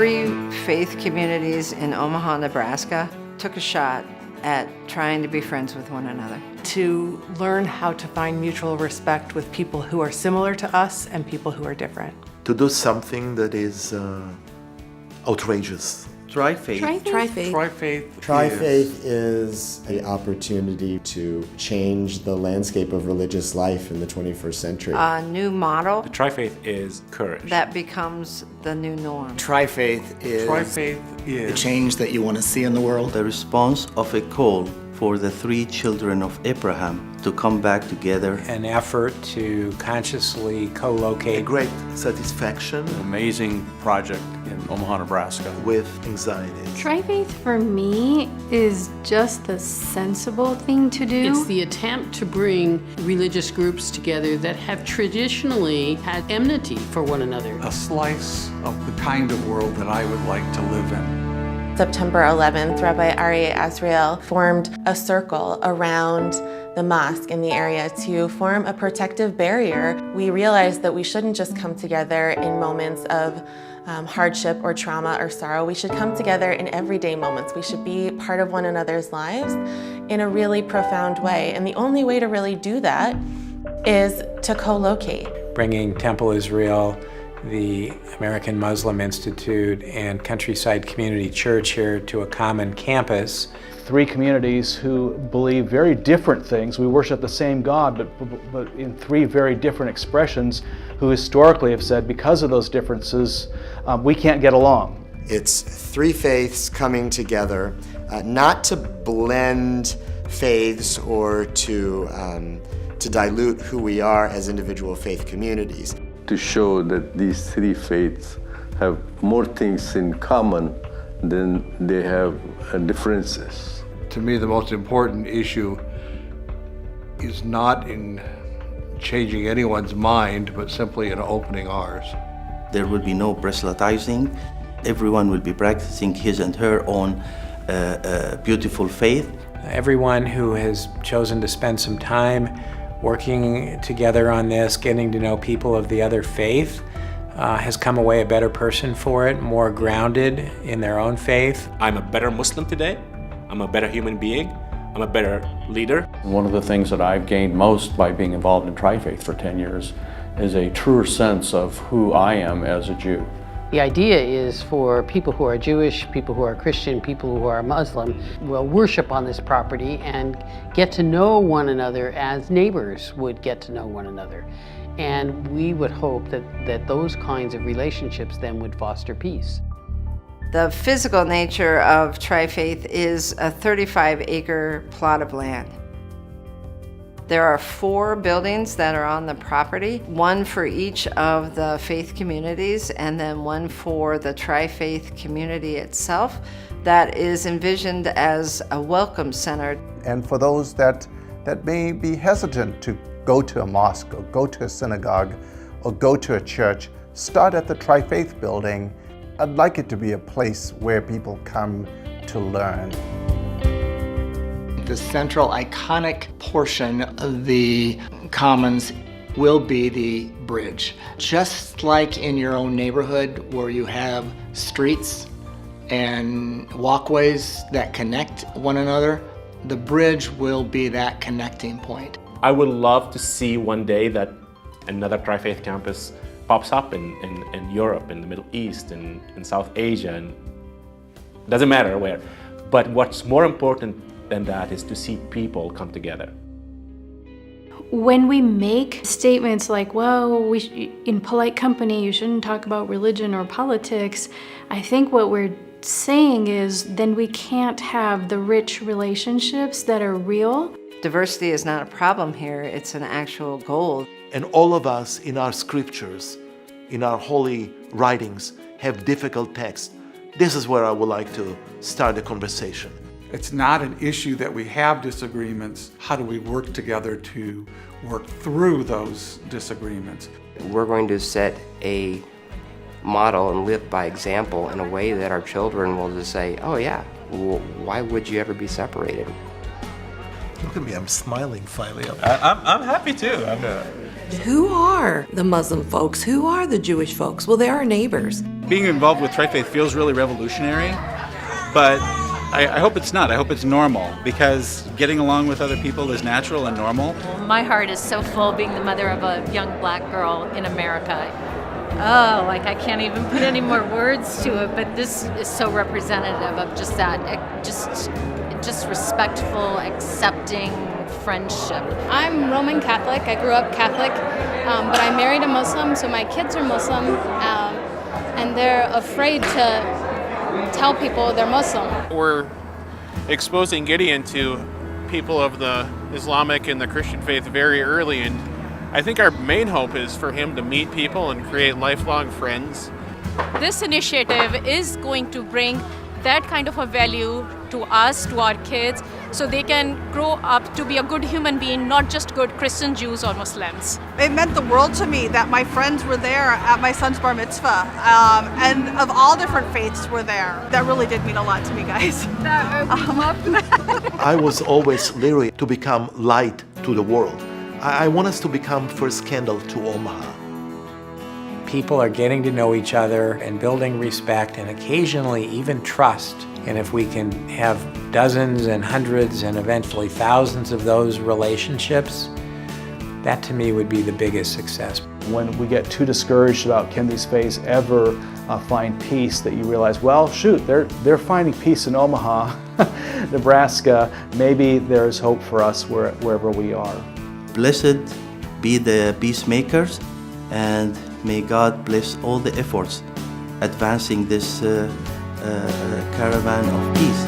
3 faith communities in Omaha, Nebraska took a shot at trying to be friends with one another. To learn how to find mutual respect with people who are similar to us and people who are different. To do something that is outrageous. Tri-Faith. Tri-Faith is the opportunity to change the landscape of religious life in the 21st century. A new model. The Tri-Faith is courage. That becomes the new norm. Tri-Faith is the change that you want to see in the world. The response of a call for the 3 children of Abraham to come back together. An effort to consciously co-locate. A great satisfaction. An amazing project in Omaha, Nebraska. With anxiety. Tri-Faith for me is just the sensible thing to do. It's the attempt to bring religious groups together that have traditionally had enmity for one another. A slice of the kind of world that I would like to live in. September 11th, Rabbi Aryeh Azriel formed a circle around the mosque in the area to form a protective barrier. We realized that we shouldn't just come together in moments of hardship or trauma or sorrow. We should come together in everyday moments. We should be part of one another's lives in a really profound way. And the only way to really do that is to co-locate. Bringing Temple Israel, the American Muslim Institute, and Countryside Community Church here to a common campus. 3 communities who believe very different things. We worship the same God, but in 3 very different expressions, who historically have said because of those differences, we can't get along. It's 3 faiths coming together, not to blend faiths or to dilute who we are as individual faith communities. To show that these 3 faiths have more things in common than they have differences. To me, the most important issue is not in changing anyone's mind, but simply in opening ours. There will be no proselytizing. Everyone will be practicing his and her own beautiful faith. Everyone who has chosen to spend some time working together on this, getting to know people of the other faith, has come away a better person for it, more grounded in their own faith. I'm a better Muslim today. I'm a better human being. I'm a better leader. One of the things that I've gained most by being involved in Tri-Faith for 10 years is a truer sense of who I am as a Jew. The idea is for people who are Jewish, people who are Christian, people who are Muslim will worship on this property and get to know one another as neighbors would get to know one another. And we would hope that those kinds of relationships then would foster peace. The physical nature of Tri-Faith is a 35-acre plot of land. There are 4 buildings that are on the property, 1 for each of the faith communities, and then 1 for the Tri-Faith community itself that is envisioned as a welcome center. And for those that may be hesitant to go to a mosque or go to a synagogue or go to a church, start at the Tri-Faith building. I'd like it to be a place where people come to learn. The central iconic portion of the commons will be the bridge. Just like in your own neighborhood where you have streets and walkways that connect one another, the bridge will be that connecting point. I would love to see one day that another Tri-Faith campus pops up in Europe, in the Middle East, in South Asia, and doesn't matter where. But what's more important than that is to see people come together. When we make statements like, well, in polite company, you shouldn't talk about religion or politics, I think what we're saying is then we can't have the rich relationships that are real. Diversity is not a problem here, it's an actual goal. And all of us in our scriptures, in our holy writings, have difficult texts. This is where I would like to start the conversation. It's not an issue that we have disagreements. How do we work together to work through those disagreements? We're going to set a model and live by example in a way that our children will just say, oh yeah, well, why would you ever be separated? Look at me, I'm smiling finally. I'm happy too. Who are the Muslim folks? Who are the Jewish folks? Well, they're our neighbors. being involved with Tri-Faith feels really revolutionary, but I hope it's not. I hope it's normal, because getting along with other people is natural and normal. My heart is so full being the mother of a young black girl in America. Oh, like I can't even put any more words to it, but this is so representative of just that, just respectful, accepting friendship. I'm Roman Catholic. I grew up Catholic, but I married a Muslim, so my kids are Muslim, and they're afraid to tell people they're Muslim. We're exposing Gideon to people of the Islamic and the Christian faith very early, and I think our main hope is for him to meet people and create lifelong friends. This initiative is going to bring that kind of a value to us, to our kids, so they can grow up to be a good human being, not just good Christian Jews or Muslims. It meant the world to me that my friends were there at my son's bar mitzvah, and of all different faiths were there. That really did mean a lot to me, guys. I was always leery to become light to the world. I want us to become first candle to Omaha. People are getting to know each other and building respect and occasionally even trust. And if we can have dozens and hundreds and eventually thousands of those relationships, that to me would be the biggest success. When we get too discouraged about can these faiths ever find peace, that you realize, well, shoot, they're finding peace in Omaha, Nebraska. Maybe there's hope for us wherever we are. Blessed be the peacemakers, and may God bless all the efforts advancing this caravan of peace.